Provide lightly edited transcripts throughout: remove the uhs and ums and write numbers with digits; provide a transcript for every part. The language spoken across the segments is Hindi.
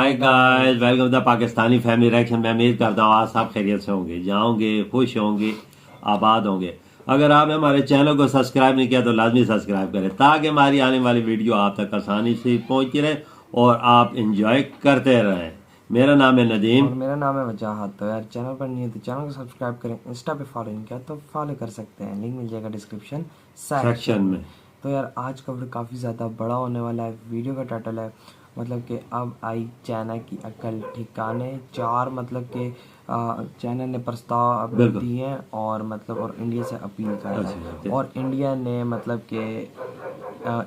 Hi guys, welcome the Pakistani family reaction. मैं उम्मीद करता हूँ आज सब खैरियत से होंगे, जाओगे, खुश होंगे, आबाद होंगे। अगर आपने हमारे चैनल को सब्सक्राइब नहीं किया तो लाजमी सब्सक्राइब करें ताकि हमारी आने वाली वीडियो आप तक आसानी से पहुंचती रहे और आप इंजॉय करते रहें। मेरा नाम है नदीम और मेरा नाम है वजाहत। तो यार चैनल पर नहीं है तो चैनल को सब्सक्राइब करें। इंस्टा पे फॉलो नहीं किया तो फॉलो कर सकते हैं, लिंक मिल जाएगा डिस्क्रिप्शन सेक्शन में। तो यार आज कवर काफ़ी ज़्यादा बड़ा होने वाला है। वीडियो का टाइटल है मतलब कि अब आई चाइना की अकल ठिकाने। चार मतलब कि चाइना ने प्रस्ताव दिए हैं और मतलब और इंडिया से अपील कर रहा है और इंडिया ने मतलब कि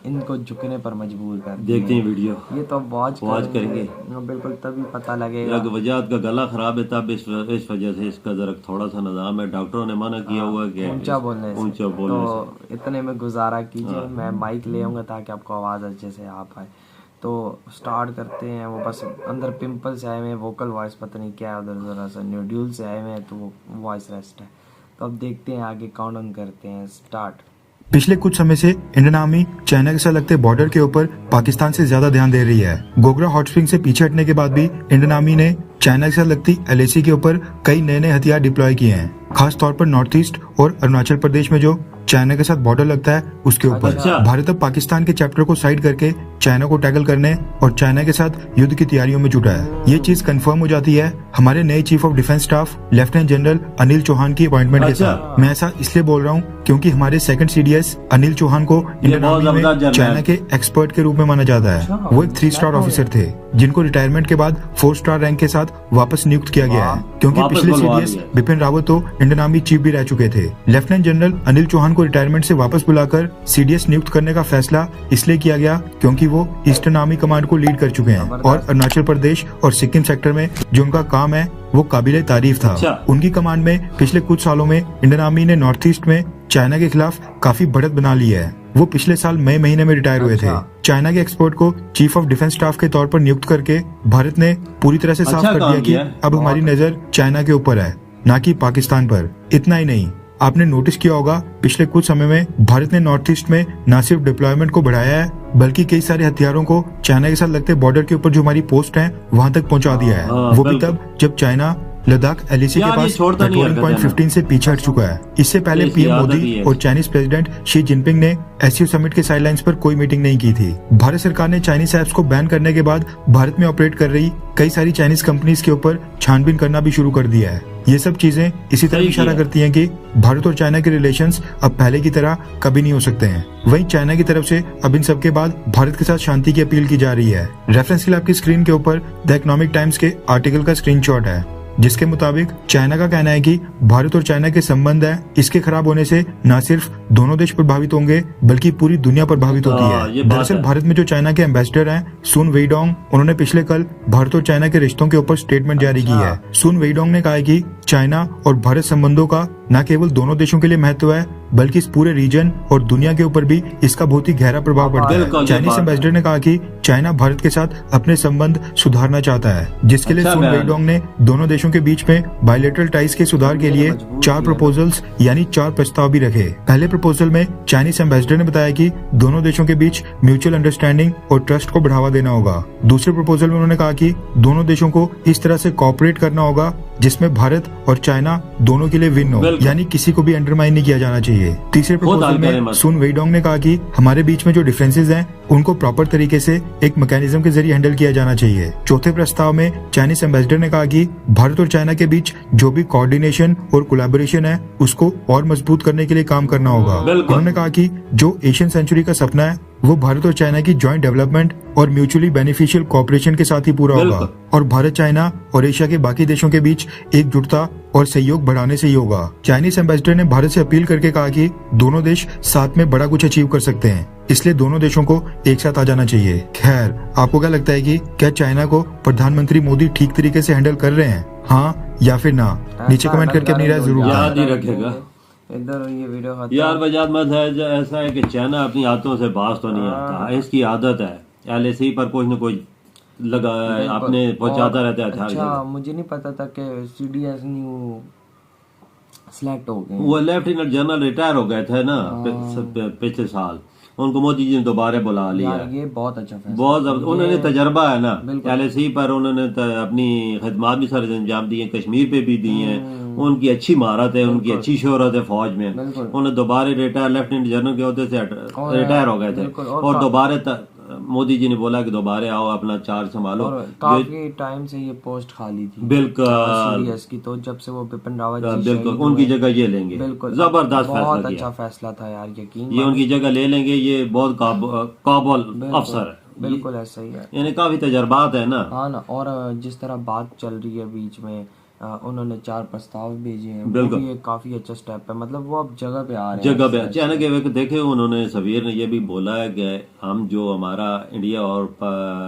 इनको झुकने पर मजबूर कर दिया। देखते हैं वीडियो, ये तो वॉच करेंगे। बिल्कुल तभी पता लगेगा। वजाहत का गला खराब है तब इस वजह से इसका जरा थोड़ा सा निजाम है। डॉक्टरों ने मना किया हुआ है कि ऊंचा बोलने से। बोलने तो इतने में गुजारा कीजिए, मैं माइक ले आऊँगा ताकि आपको आवाज़ अच्छे से आ पाए। तो स्टार्ट करते हैं। वो बस अंदर पिंपल से आए हुए हैं, वोकल वॉइस पता नहीं क्या है, उधर ज़रा सा न्यूड्यूल से आए हुए हैं तो वो वॉइस रेस्ट है। तो अब देखते हैं आगे, काउंट डाउन करते हैं, स्टार्ट। पिछले कुछ समय से इंडियन आर्मी चाइना के साथ लगते बॉर्डर के ऊपर पाकिस्तान से ज्यादा ध्यान दे रही है। गोगरा हॉट स्प्रिंग से पीछे हटने के बाद भी इंडियन आर्मी ने चाइना के साथ लगती LAC के ऊपर कई नए नए हथियार डिप्लॉय किए हैं, खास तौर पर नॉर्थ ईस्ट और अरुणाचल प्रदेश में जो चाइना के साथ बॉर्डर लगता है उसके ऊपर। भारत अब पाकिस्तान के चैप्टर को साइड करके चाइना को टैकल करने और चाइना के साथ युद्ध की तैयारियों में जुटा है। ये चीज कंफर्म हो जाती है हमारे नए chief of defence staff lieutenant general Anil Chauhan की अपॉइंटमेंट के साथ। मैं ऐसा इसलिए बोल रहा हूँ क्योंकि हमारे सेकंड CDS अनिल चौहान को इंडियन आर्मी में चाइना के एक्सपर्ट के रूप में माना जाता है। वो एक 3 स्टार ऑफिसर थे जिनको रिटायरमेंट के बाद 4 स्टार रैंक के साथ वापस नियुक्त किया गया है, क्योंकि पिछले CDS बिपिन रावत तो इंडियन आर्मी चीफ भी रह चुके थे। लेफ्टिनेंट जनरल अनिल चौहान को रिटायरमेंट से वापस बुलाकर CDS नियुक्त करने का फैसला इसलिए किया गया क्योंकि वो ईस्टर्न आर्मी कमांड को लीड कर चुके हैं और अरुणाचल प्रदेश और सिक्किम सेक्टर में जो उनका काम है वो काबिले तारीफ था। उनकी कमांड में पिछले कुछ सालों में इंडियन आर्मी ने नॉर्थ ईस्ट में चाइना के खिलाफ काफी बढ़त बना ली है। वो पिछले साल मई महीने में रिटायर हुए थे। चाइना के एक्सपर्ट को चीफ ऑफ डिफेंस स्टाफ के तौर पर नियुक्त करके भारत ने पूरी तरह से साफ कर दिया कि अब हमारी नजर चाइना के ऊपर है, ना कि पाकिस्तान पर। इतना ही नहीं, आपने नोटिस किया होगा पिछले कुछ समय में भारत ने नॉर्थ ईस्ट में न सिर्फ डिप्लॉयमेंट को बढ़ाया है बल्कि कई सारे हथियारों को चाइना के साथ लगते बॉर्डर के ऊपर जो हमारी पोस्ट है वहां तक पहुंचा दिया है। वो भी तब जब चाइना लद्दाख LAC के पास पेट्रोलिंग पॉइंट 15 से पीछे हट चुका है। इससे पहले PM मोदी और चाइनीज प्रेसिडेंट शी जिनपिंग ने SCO समिट के साइडलाइंस पर कोई मीटिंग नहीं की थी। भारत सरकार ने चाइनीज ऐप्स को बैन करने के बाद भारत में ऑपरेट कर रही कई सारी चाइनीज कंपनीज के ऊपर छानबीन करना भी शुरू कर दिया है। ये सब चीजें इसी तरह इशारा करती हैं कि भारत और चाइना के रिलेशंस अब पहले की तरह कभी नहीं हो सकते हैं। वहीं चाइना की तरफ से अब इन सब के बाद भारत के साथ शांति की अपील की जा रही है। रेफरेंस के लिए आपकी स्क्रीन के ऊपर द इकोनॉमिक टाइम्स के आर्टिकल का स्क्रीनशॉट है, जिसके मुताबिक चाइना का कहना है कि भारत और चाइना के संबंध है इसके खराब होने से न सिर्फ दोनों देश प्रभावित होंगे बल्कि पूरी दुनिया प्रभावित होती है। दरअसल भारत में जो चाइना के एम्बेसडर हैं सुन वेइडोंग, उन्होंने पिछले कल भारत और चाइना के रिश्तों के ऊपर स्टेटमेंट जारी की है। सुन वेइडोंग ने कहा है कि चाइना और भारत संबंधों का न केवल दोनों देशों के लिए महत्व है बल्कि इस पूरे रीजन और दुनिया के ऊपर भी इसका बहुत ही गहरा प्रभाव पड़ता है। चाइनीज एम्बेसडर ने कहा कि चाइना भारत के साथ अपने संबंध सुधारना चाहता है, जिसके लिए सुन वेइडोंग ने दोनों देशों के बीच में बायलैटरल टाइज के सुधार के लिए 4 प्रपोजल्स यानी 4 प्रस्ताव भी रखे। पहले प्रपोजल में चाइनीज एम्बेसडर ने बताया कि दोनों देशों के बीच म्यूचुअल अंडरस्टैंडिंग और ट्रस्ट को बढ़ावा देना होगा। दूसरे प्रपोजल में उन्होंने कहा कि दोनों देशों को इस तरह से कोऑपरेट करना होगा जिसमें भारत और चाइना दोनों के लिए विन हो, यानी किसी को भी अंडरमाइन नहीं किया जाना चाहिए। तीसरे प्रपोजल में सुन वेइडोंग ने कहा कि हमारे बीच में जो डिफरेंसेस हैं उनको प्रॉपर तरीके से एक मैकेनिज्म के जरिए हैंडल किया जाना चाहिए। चौथे प्रस्ताव में चाइनीज एम्बेसडर ने कहा कि भारत और चाइना के बीच जो भी कोऑर्डिनेशन और कोलैबोरेशन है उसको और मजबूत करने के लिए काम करना होगा। उन्होंने कहा कि जो एशियन सेंचुरी का सपना है वो भारत और चाइना की जॉइंट डेवलपमेंट और म्यूचुअली बेनिफिशियल कोऑपरेशन के साथ ही पूरा होगा और भारत, चाइना और एशिया के बाकी देशों के बीच एकजुटता और सहयोग बढ़ाने से ही होगा। चाइनीज एम्बेसडर ने भारत से अपील करके कहा कि दोनों देश साथ में बड़ा कुछ अचीव कर सकते हैं, इसलिए दोनों देशों को एक साथ आ जाना चाहिए। खैर, आपको क्या लगता है कि क्या चाइना को प्रधानमंत्री मोदी ठीक तरीके से हैंडल कर रहे हैं, हाँ या फिर ना? नीचे कमेंट करके अपनी राय जरूर याद ही रखेगा। इधर ये वीडियो यार वजाहत मत है, ऐसा है कि चाइना अपनी हाथों से बाज तो नहीं आता, इसकी आदत है LAC पर कुछ न कुछ लगा अपने पहुंचाता रहता है। अच्छा, मुझे नहीं पता था कि CDS न्यू सिलेक्ट हो गए। वो लेफ्टिनेंट जनरल रिटायर हो गए थे ना पिछले साल, उनको मोदी जी ने दोबारा बुला लिया। यार ये बहुत अच्छा फैसला, बहुत उन्होंने तजर्बा है ना बिल्कुल। LSE पर, उन्होंने अपनी खिदमत भी सर अंजाम दी है, कश्मीर पे भी दी हैं, उनकी अच्छी महारत है, उनकी अच्छी शोहरत है फौज में। बिल्कुल। उन्होंने दोबारा रिटायर लेफ्टिनेंट जनरल के होते से रिटायर हो गए थे, बिल्कुल। और दोबारा मोदी जी ने बोला कि दोबारा आओ अपना चार्ज संभालो। और काफी टाइम से ये पोस्ट खाली थी बिल्कुल सीडीएस की, तो जब से वो बिपिन रावत जी बिल्कुल शहीद उनकी हुए, जगह ये लेंगे। बिल्कुल जबरदस्त बहुत फैसला अच्छा किया, फैसला था यार, यकीन ये उनकी जगह ले लेंगे। ये बहुत काबल अफसर है, बिल्कुल ऐसा ही है। यानी काफी तजर्बात है ना। हाँ ना, और जिस तरह बात चल रही है बीच में, उन्होंने 4 प्रस्ताव भेजे हैं, वो बिल्कुल। भी एक काफी अच्छा स्टेप है, मतलब वो अब जगह पे आ रहे हैं। जगह पे अचानक एक देखे उन्होंने सफीर ने ये भी बोला है कि हम जो हमारा इंडिया और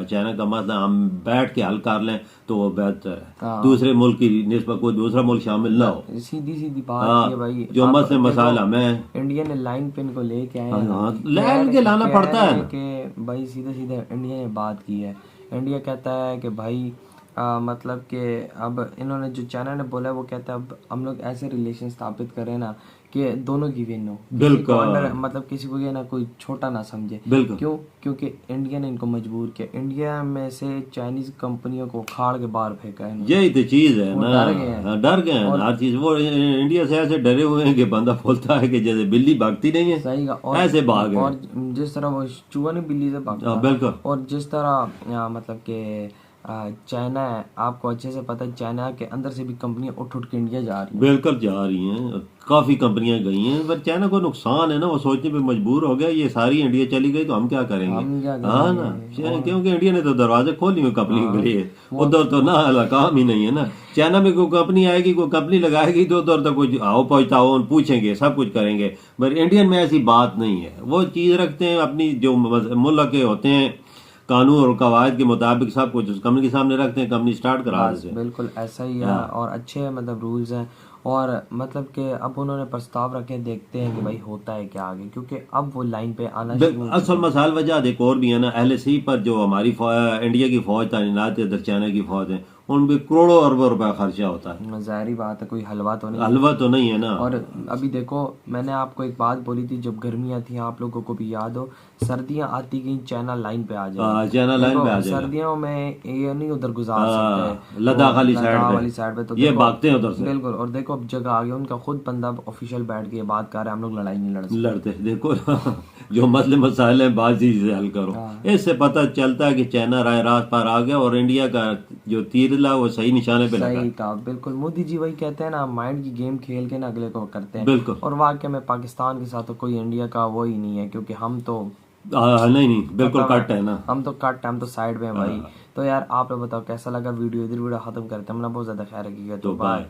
चाइना का मसला हम बैठ के हल कर लें तो वो बेहतर है, हाँ। दूसरे मुल्क की निस्बत कोई दूसरा मुल्क शामिल ना हो। सीधी सीधी बात हाँ, ये भाई, जो आप मसले देखो, मसाला में इंडिया ने लाइन पिन को लेके आए हैं, हाँ, लाइन के लाना पड़ता है ना। कि भाई सीधे सीधे इंडिया ने बात की है। इंडिया कहता है कि भाई मतलब कि अब इन्होंने जो चाइना ने बोला है, वो कहता है अब हम लोग ऐसे रिलेशन स्थापित करें ना कि दोनों की विन हो, किसी को मतलब किसी को ये ना कोई छोटा ना समझे। बिल्कुल। क्यों? क्योंकि इंडिया ने इनको मजबूर किया, इंडिया में से चाइनीज कंपनियों को उखाड़ के बाहर फेंका है इन्होंने। यही तो चीज है वो ना, डर गए हैं। हाँ, डर गए हैं हर चीज। वो इंडिया से ऐसे डरे हुए हैं कि बंदा बोलता है कि जैसे बिल्ली भागती नहीं है, सही का, और ऐसे भाग और जिस तरह वो चूहा नहीं बिल्ली से भागता, बिल्कुल। और जिस तरह मतलब कि चाइना है, आपको अच्छे से पता है चाइना के अंदर से भी कंपनियां उठ उठ के इंडिया जा रही हैं। बिल्कुल जा रही हैं, काफी कंपनियां गई हैं, पर चाइना को नुकसान है ना, वो सोचने पे मजबूर हो गया ये सारी इंडिया चली गई तो हम क्या करेंगे। हम क्या करेंगे? हाँ ना, क्योंकि इंडिया ने तो दरवाजे खोली हुए कंपनी के लिए, उधर तो ना काम ही नहीं है ना। चाइना में कोई कंपनी आएगी, कोई कंपनी लगाएगी तो उधर तो कुछ आओ पहुंचाओ पूछेंगे, सब कुछ करेंगे, पर इंडियन में ऐसी बात नहीं है। वो चीज रखते हैं अपनी, जो मुल्क के होते हैं कानून और कवायद के मुताबिक सब कुछ उस कंपनी के सामने रखते हैं, कंपनी स्टार्ट करा देते हैं। बिल्कुल ऐसा ही है, और अच्छे मतलब रूल्स हैं, और मतलब कि अब उन्होंने प्रस्ताव रखे, देखते हैं कि भाई होता है क्या आगे, क्योंकि अब वो लाइन पे आना शुरू। असल मसाल वजह एक और भी है ना, LSE पर जो हमारी इंडिया की फौज तैनात है, इधर चाइना की फौज है, उनपे करोड़ों अरबों रुपया खर्चा होता है। जाहिर बात है, कोई हलवा तो नहीं, हलवा तो नहीं है ना। और अभी देखो, मैंने आपको एक बात बोली थी, जब गर्मियां थी आप लोगों को भी याद हो, सर्दियां आती गई चाइना लाइन पे आ जाए, चाइना लाइन पे आ जाए, सर्दियों में ये नहीं उधर गुजार सकते, लद्दाख वाली साइड पे तो ये भागते हैं उधर से। बिल्कुल, और देखो अब जगह आ गया, उनका खुद बंदा ऑफिशियल बैठ के बात कर रहा है, हम लोग लड़ाई नहीं लड़ते। देखो जो मसले मसाइल हैं बाजी से हल करो, इससे पता चलता है कि चाइना राय रात पर आ गया और इंडिया का जो तीर ला वो सही निशाने पे लगा। सही कहा, बिल्कुल। मोदी जी वही कहते हैं ना, माइंड की गेम खेल के ना अगले को करते हैं। बिल्कुल। और वाकई में पाकिस्तान के साथ तो कोई इंडिया का वो ही नहीं है, क्योंकि हम तो नहीं बिल्कुल कट है ना, हम तो कट, हम तो साइड में भाई। तो यार आप लोग बताओ कैसा लगा वीडियो, इधर वीडियो खत्म करते हैं, हमने बहुत ज्यादा ख्याल रखिएगा, तो बाय।